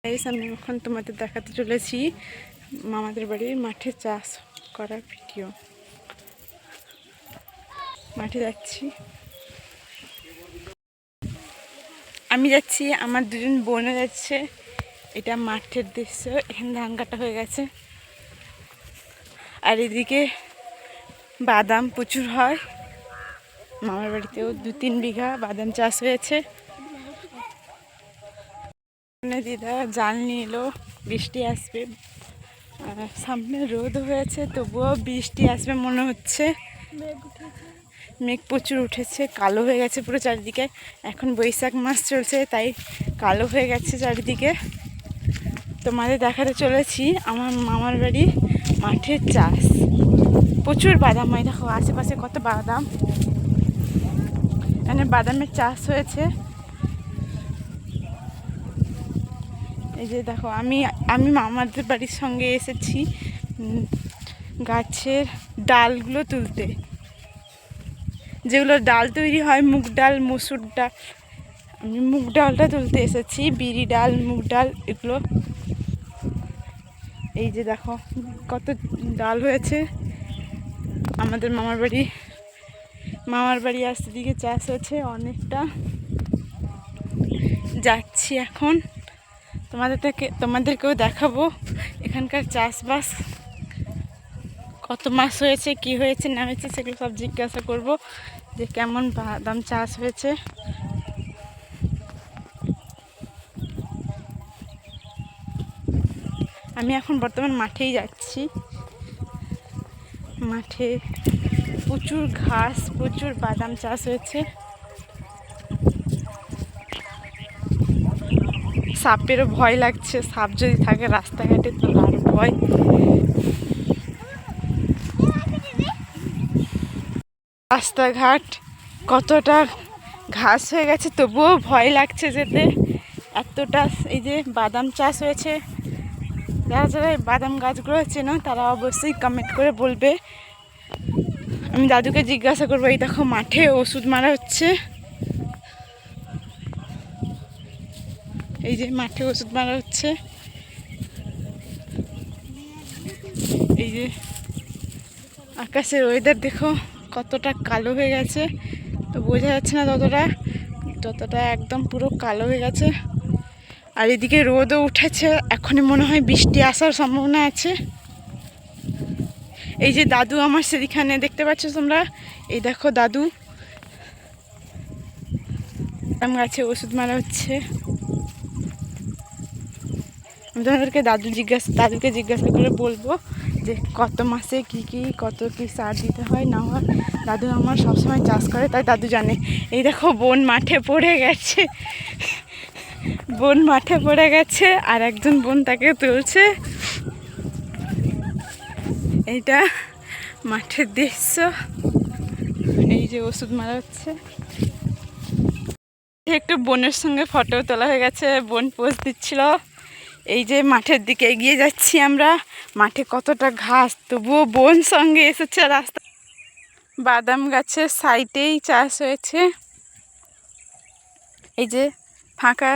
আমি এখন তোমাদের দেখাতে চলেছি মামাদের বাড়ির মাঠে চাষ করার ভিডিও। মাঠে যাচ্ছি, আমি যাচ্ছি, আমার দুজন বোনও যাচ্ছে। এটা মাঠের দৃশ্য, এখানে ধান কাটা হয়ে গেছে। আর এদিকে বাদাম প্রচুর হয়, মামার বাড়িতেও 2-3 বিঘা বাদাম চাষ হয়েছে। দিদা জাল নিয়ে এলো, বৃষ্টি আসবে, সামনে রোদ হয়েছে, তবুও বৃষ্টি আসবে মনে হচ্ছে। মেঘ প্রচুর উঠেছে, কালো হয়ে গেছে পুরো চারিদিকে। এখন বৈশাখ মাস চলছে, তাই কালো হয়ে গেছে চারিদিকে। তোমাদের দেখাতে চলেছি আমার মামার বাড়ি মাঠের চাষ। প্রচুর বাদাম হয়, দেখো আশেপাশে কত বাদাম। এখানে বাদামের চাষ হয়েছে। এই যে দেখো, আমি মামাদের বাড়ির সঙ্গে এসেছি গাছের ডালগুলো তুলতে। যেগুলো ডাল তৈরি হয়, মুগ ডাল, মসুর ডাল, আমি মুগ ডালটা তুলতে এসেছি। বিরি ডাল, মুগ ডাল, এগুলো। এই যে দেখো কত ডাল হয়েছে। আমাদের মামার বাড়ি আসতে দিকে চাষ হয়েছে অনেকটা। যাচ্ছি এখন, তোমাদেরকেও দেখাবো এখানকার চাষবাস, কত মাস হয়েছে, কি হয়েছে না হয়েছে, সেগুলো সব জিজ্ঞাসা করব যে কেমন বাদাম চাষ হয়েছে। আমি এখন বর্তমান মাঠেই যাচ্ছি। মাঠে প্রচুর ঘাস, প্রচুর বাদাম চাষ হয়েছে। সাপেরও ভয় লাগছে, সাপ যদি থাকে রাস্তাঘাটে তো আরও ভয়। রাস্তাঘাট কতটা ঘাস হয়ে গেছে, তবুও ভয় লাগছে যেতে, এতটা। এই যে বাদাম চাষ হয়েছে, যারা যারা এই বাদাম গাছগুলো চেনো তারা অবশ্যই কমেন্ট করে বলবে। আমি দাদুকে জিজ্ঞাসা করবো। এই দেখো মাঠে ওষুধ মারা হচ্ছে, এই যে মাঠে ওষুধ মারা হচ্ছে। এই যে আকাশের ওয়েদার দেখো কতটা কালো হয়ে গেছে, তো বোঝা যাচ্ছে না যতটা একদম পুরো কালো হয়ে গেছে। আর এদিকে রোদও উঠেছে, এখনই মনে হয় বৃষ্টি আসার সম্ভাবনা আছে। এই যে দাদু আমার সেদিখানে দেখতে পাচ্ছ তোমরা, এই দেখো দাদু, আম গাছে ওষুধ মারা হচ্ছে। আমি তোমাদেরকে দাদুকে জিজ্ঞাসা করে বলবো যে কত মাসে কত কি সার দিতে হয় না হয়। দাদু আমার সবসময় চাষ করে, তাই দাদু জানে। এই দেখো বোন মাঠে পড়ে গেছে, আর একজন বোন তাকে তুলছে। এইটা মাঠের দৃশ্য, এই যে ওষুধ মারা হচ্ছে। একটু বোনের সঙ্গে ফটো তোলা হয়ে গেছে, বোন পোজ দিচ্ছিল। এই যে মাঠের দিকে এগিয়ে যাচ্ছি আমরা, মাঠে কতটা ঘাস, তবুও বোন সঙ্গে এসেছে। রাস্তা বাদাম গাছের সাইডেই চাষ হয়েছে। এই যে ফাঁকা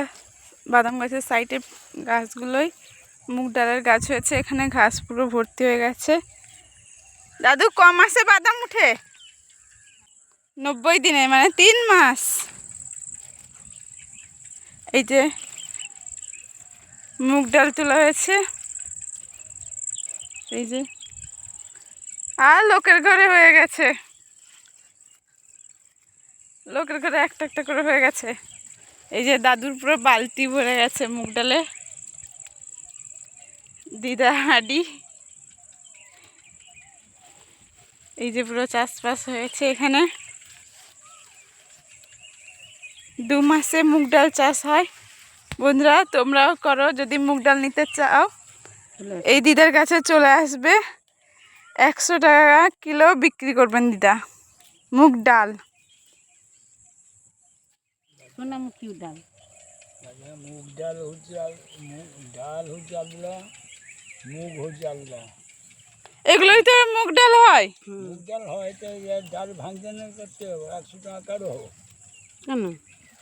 বাদাম গাছের সাইডে গাছগুলোই মুগ ডালের গাছ হয়েছে। এখানে ঘাস পুরো ভর্তি হয়ে গেছে। দাদু ক মাসে বাদাম উঠে? 90 দিনে, মানে 3 মাস। এই যে মুগ ডাল তোলা হয়েছে, এই যে, আর লোকের ঘরে হয়ে গেছে, লোকের ঘরে একটা একটা করে হয়ে গেছে। এই যে দাদুর পুরো বালতি ভরে গেছে মুগ ডালে, দিদা হাঁড়ি। এই যে পুরো চাষবাস হয়েছে এখানে। 2 মাসে মুগ ডাল চাষ হয়। বন্ধুরা তোমরাও করো, যদি মুগ ডাল নিতে চাও এই দিদার কাছে চলে আসবে। 100 টাকা কিলো বিক্রি করবেন দিদা মুগ ডাল। সোনামুখী ডাল, মুগ ডাল হচ্ছে, ডাল হচ্ছে আলাদা, মুগ হচ্ছে আলাদা। এগুলোই তো মুগ ডাল হয়। মুগ ডাল হয় তো ডাল ভাঙতে না করতে হবে। 100 টাকা কারো হবে কেন?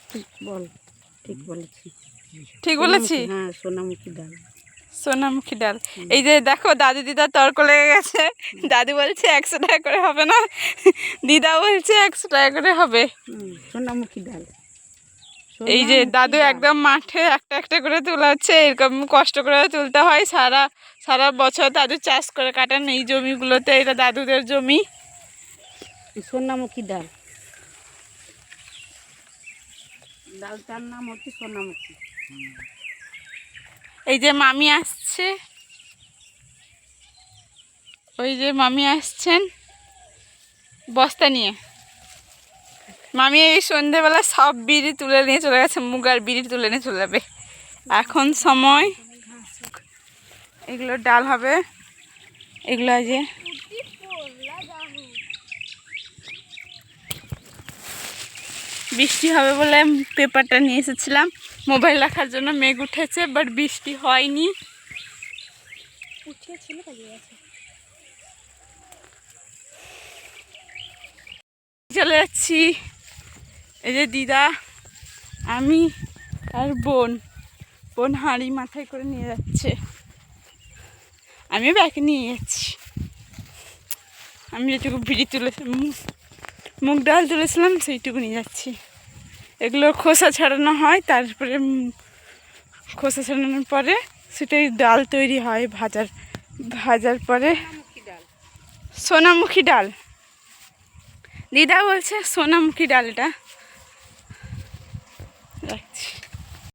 ঠিক বল, ঠিক বলেছি। ঠিক বলেছি? হ্যাঁ, সোনামুখী ডাল। সোনামুখী ডাল। এই যে দেখো দাদু দিদা তর্ক লেগে গেছে। দাদু বলছে 100 টাকা করে হবে না, দিদা বলছে 100 টাকা করে হবে। সোনামুখী ডাল। এই যে দাদু একদম মাঠে একটা একটা করে তোলা হচ্ছে, এরকম কষ্ট করে তুলতে হয়। সারা সারা বছর দাদু চাষ করে কাটান এই জমিগুলোতে, এটা দাদুদের জমি। সোনামুখী ডাল, ডালটার নাম হচ্ছে সোনামুখী। এই যে মামি আসছে, ওই যে মামি আসছেন বস্তা নিয়ে। মামি এই সন্ধেবেলা সব বিড়ি তুলে নিয়ে চলে গেছে, মুগার বিড়ি তুলে নিয়ে চলে যাবে। এখন সময় এগুলো ডাল হবে, এগুলো যে বৃষ্টি হবে বলে পেপারটা নিয়ে এসেছিলাম মোবাইল রাখার জন্য। মেঘ উঠেছে বাট বৃষ্টি হয়নি। চলে যাচ্ছি। এই যে দিদা, আমি আর বোন হাঁড়ি মাথায় করে নিয়ে যাচ্ছে, আমিও ব্যাগে নিয়ে যাচ্ছি। আমি যেটুকু বিড়ি তুলেছিলাম, মুগ ডাল তুলেছিলাম, সেইটুকু নিয়ে যাচ্ছি। এগুলো খোসা ছাড়ানো হয়, তারপরে খোসা ছাড়ানোর পরে সেটাই ডাল তৈরি হয়। ভাজার পরে সোনামুখী ডাল। দিদা বলছে সোনামুখী ডাল এটা।